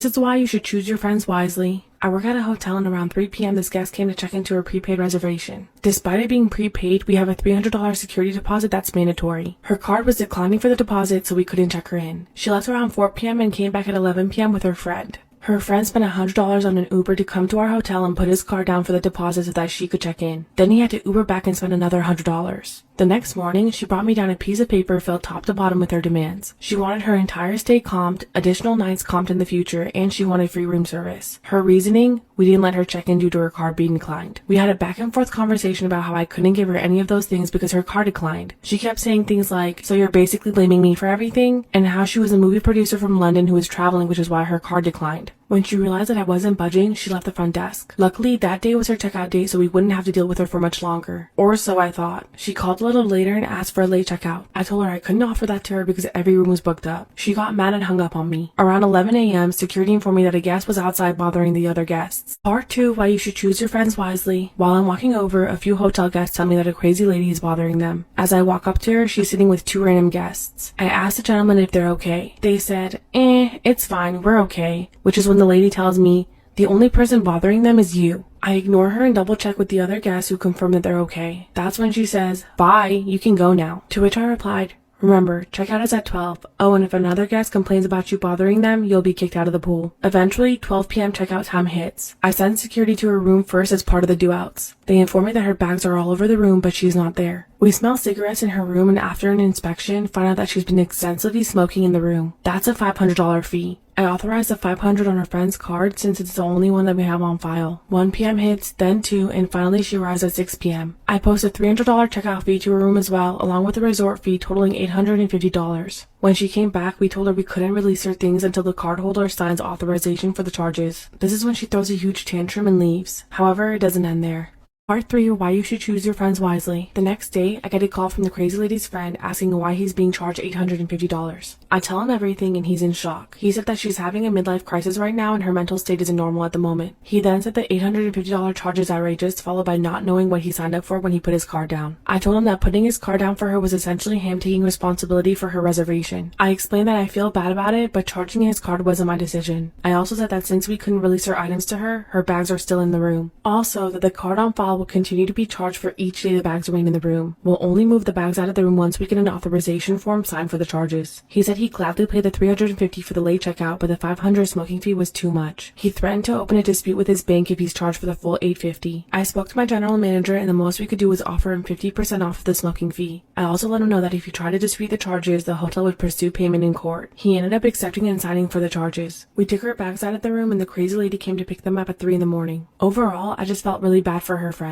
This is why you should choose your friends wisely. I work at a hotel and around 3 p.m. this guest came to check into her prepaid reservation. Despite it being prepaid, we have a $300 security deposit that's mandatory. Her card was declining for the deposit, so we couldn't check her in. She left around 4 p.m. and came back at 11 p.m. with her friend. Her friend spent $100 on an Uber to come to our hotel and put his card down for the deposit so that she could check in. Then he had to Uber back and spend another $100. The next morning, she brought me down a piece of paper filled top to bottom with her demands. She wanted her entire stay comped, additional nights comped in the future, and she wanted free room service. Her reasoning? We didn't let her check in due to her card being declined. We had a back and forth conversation about how I couldn't give her any of those things because her card declined. She kept saying things like, "So you're basically blaming me for everything?" and how she was a movie producer from London who was traveling, which is why her card declined. When she realized that I wasn't budging, she left the front desk. Luckily, that day was her checkout date, so we wouldn't have to deal with her for much longer. Or so I thought. She called a little later and asked for a late checkout. I told her I couldn't offer that to her because every room was booked up. She got mad and hung up on me. Around 11 a.m., security informed me that a guest was outside bothering the other guests. Part 2, why you should choose your friends wisely. While I'm walking over, a few hotel guests tell me that a crazy lady is bothering them. As I walk up to her, she's sitting with 2 random guests. I asked the gentleman if they're okay. They said, it's fine, we're okay. Which is when the lady tells me, the only person bothering them is you. I ignore her and double check with the other guests who confirm that they're okay. That's when she says, "Bye, you can go now." To which I replied, "Remember, checkout is at 12. Oh, and if another guest complains about you bothering them, you'll be kicked out of the pool." Eventually, 12 p.m. checkout time hits. I send security to her room first as part of the do-outs. They inform me that her bags are all over the room, but she's not there. We smell cigarettes in her room and after an inspection, find out that she's been extensively smoking in the room. That's a $500 fee. I authorized the $500 on her friend's card since it's the only one that we have on file. 1 p.m. hits, then 2, and finally she arrives at 6 p.m. I post a $300 checkout fee to her room as well, along with a resort fee totaling $850. When she came back, we told her we couldn't release her things until the cardholder signs authorization for the charges. This is when she throws a huge tantrum and leaves. However, it doesn't end there. Part 3, why you should choose your friends wisely. The next day, I get a call from the crazy lady's friend asking why he's being charged $850. I tell him everything and he's in shock. He said that she's having a midlife crisis right now and her mental state isn't normal at the moment. He then said the $850 charge is outrageous, followed by not knowing what he signed up for when he put his card down. I told him that putting his card down for her was essentially him taking responsibility for her reservation. I explained that I feel bad about it, but charging his card wasn't my decision. I also said that since we couldn't release her items to her, her bags are still in the room. Also, that the card on file will continue to be charged for each day the bags remain in the room. We'll only move the bags out of the room once we get an authorization form signed for the charges. He said he'd gladly pay the $350 for the late checkout, but the $500 smoking fee was too much. He threatened to open a dispute with his bank if he's charged for the full $850. I spoke to my general manager and the most we could do was offer him 50% off of the smoking fee. I also let him know that if he tried to dispute the charges, the hotel would pursue payment in court. He ended up accepting and signing for the charges. We took her bags out of the room and the crazy lady came to pick them up at 3 in the morning. Overall, I just felt really bad for her friend.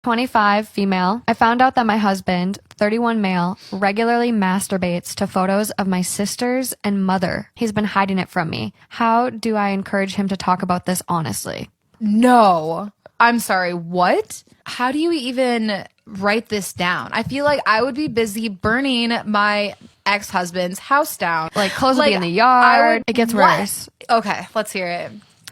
25, female. I found out that my husband, 31 male, regularly masturbates to photos of my sisters and mother. He's been hiding it from me. How do I encourage him to talk about this honestly? No. I'm sorry, what? How do you even write this down? I feel like I would be busy burning my ex-husband's house down. Like, clothes would be in the yard. It gets worse. Okay, let's hear it.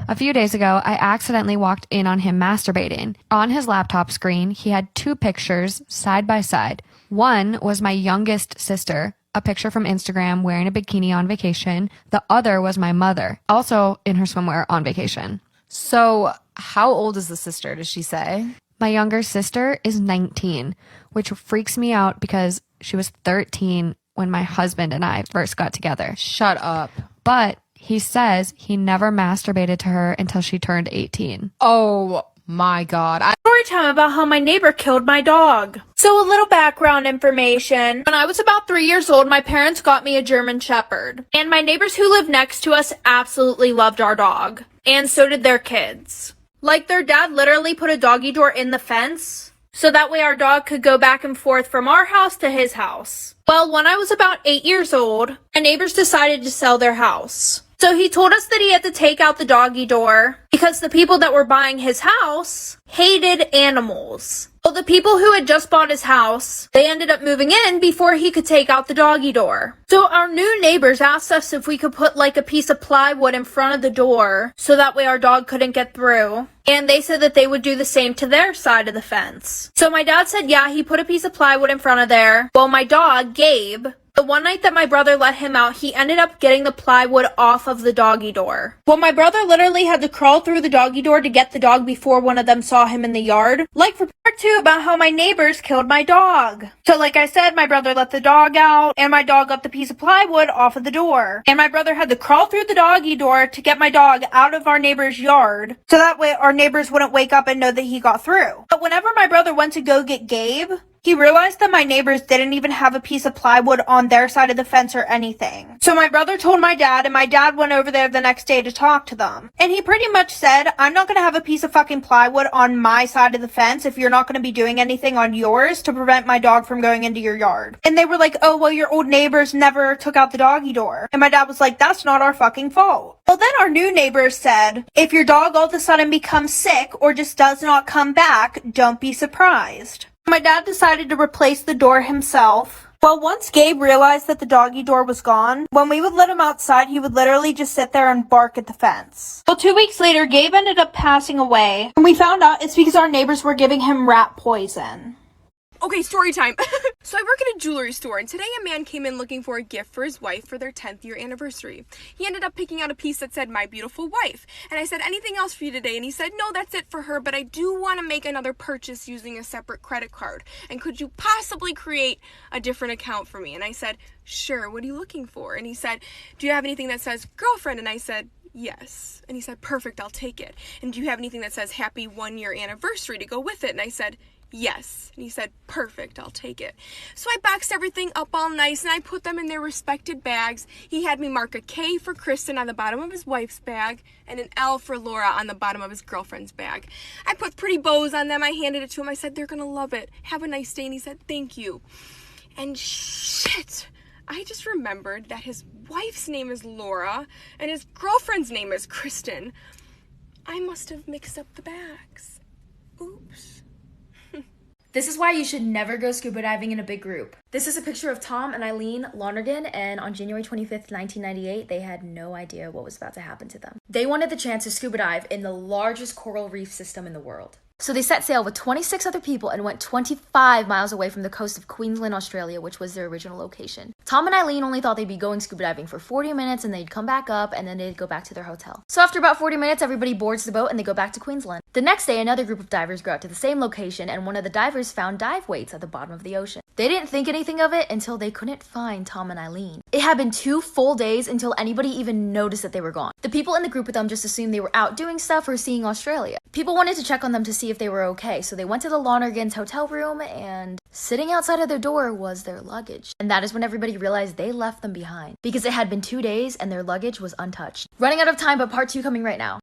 A few days ago, I accidentally walked in on him masturbating. On his laptop screen, he had 2 pictures side by side. One was my youngest sister, a picture from Instagram wearing a bikini on vacation. The other was my mother, also in her swimwear on vacation. So, how old is the sister, does she say? My younger sister is 19, which freaks me out because she was 13 when my husband and I first got together. Shut up. But he says he never masturbated to her until she turned 18. Oh my God. Storytime about how my neighbor killed my dog. So a little background information. When I was about 3 years old, my parents got me a German Shepherd. And my neighbors who lived next to us absolutely loved our dog. And so did their kids. Like, their dad literally put a doggy door in the fence, so that way our dog could go back and forth from our house to his house. Well, when I was about 8 years old, my neighbors decided to sell their house. So he told us that he had to take out the doggy door because the people that were buying his house hated animals. Well, the people who had just bought his house, they ended up moving in before he could take out the doggy door. So our new neighbors asked us if we could put like a piece of plywood in front of the door so that way our dog couldn't get through. And they said that they would do the same to their side of the fence. So my dad said, yeah, he put a piece of plywood in front of there. Well, my dog, Gabe, the one night that my brother let him out, he ended up getting the plywood off of the doggy door. Well, my brother literally had to crawl through the doggy door to get the dog before one of them saw him in the yard. Like for part 2 about how my neighbors killed my dog. So like I said, my brother let the dog out, and my dog got the piece of plywood off of the door. And my brother had to crawl through the doggy door to get my dog out of our neighbor's yard, so that way our neighbors wouldn't wake up and know that he got through. But whenever my brother went to go get Gabe, he realized that my neighbors didn't even have a piece of plywood on their side of the fence or anything. So my brother told my dad, and my dad went over there the next day to talk to them. And he pretty much said, I'm not going to have a piece of fucking plywood on my side of the fence if you're not going to be doing anything on yours to prevent my dog from going into your yard. And they were like, oh, well, your old neighbors never took out the doggy door. And my dad was like, that's not our fucking fault. Well, then our new neighbors said, if your dog all of a sudden becomes sick or just does not come back, don't be surprised. My dad decided to replace the door himself. Well, once Gabe realized that the doggy door was gone, when we would let him outside, he would literally just sit there and bark at the fence. Well, 2 weeks later, Gabe ended up passing away, and we found out it's because our neighbors were giving him rat poison. Okay, story time. So I work at a jewelry store, and today a man came in looking for a gift for his wife for their 10th year anniversary. He ended up picking out a piece that said, "My beautiful wife." And I said, "Anything else for you today?" And he said, "No, that's it for her, but I do want to make another purchase using a separate credit card. And could you possibly create a different account for me?" And I said, "Sure, what are you looking for?" And he said, "Do you have anything that says girlfriend?" And I said, "Yes." And he said, "Perfect, I'll take it. And do you have anything that says happy 1 year anniversary to go with it?" And I said, "Yes." And he said, "Perfect, I'll take it." So I boxed everything up all nice and I put them in their respected bags. He had me mark a K for Kristen on the bottom of his wife's bag and an L for Laura on the bottom of his girlfriend's bag. I put pretty bows on them. I handed it to him. I said, "They're gonna love it. Have a nice day." And he said, "Thank you." And shit, I just remembered that his wife's name is Laura and his girlfriend's name is Kristen. I must have mixed up the bags. Oops. This is why you should never go scuba diving in a big group. This is a picture of Tom and Eileen Lonergan, and on January 25th, 1998, they had no idea what was about to happen to them. They wanted the chance to scuba dive in the largest coral reef system in the world. So they set sail with 26 other people and went 25 miles away from the coast of Queensland, Australia, which was their original location. Tom and Eileen only thought they'd be going scuba diving for 40 minutes and they'd come back up and then they'd go back to their hotel. So after about 40 minutes, everybody boards the boat and they go back to Queensland. The next day, another group of divers go out to the same location and one of the divers found dive weights at the bottom of the ocean. They didn't think anything of it until they couldn't find Tom and Eileen. It had been 2 full days until anybody even noticed that they were gone. The people in the group with them just assumed they were out doing stuff or seeing Australia. People wanted to check on them to see if they were okay, so they went to the Lonergans' hotel room and sitting outside of their door was their luggage. And that is when everybody realized they left them behind because it had been 2 days and their luggage was untouched. Running out of time, but part 2 coming right now.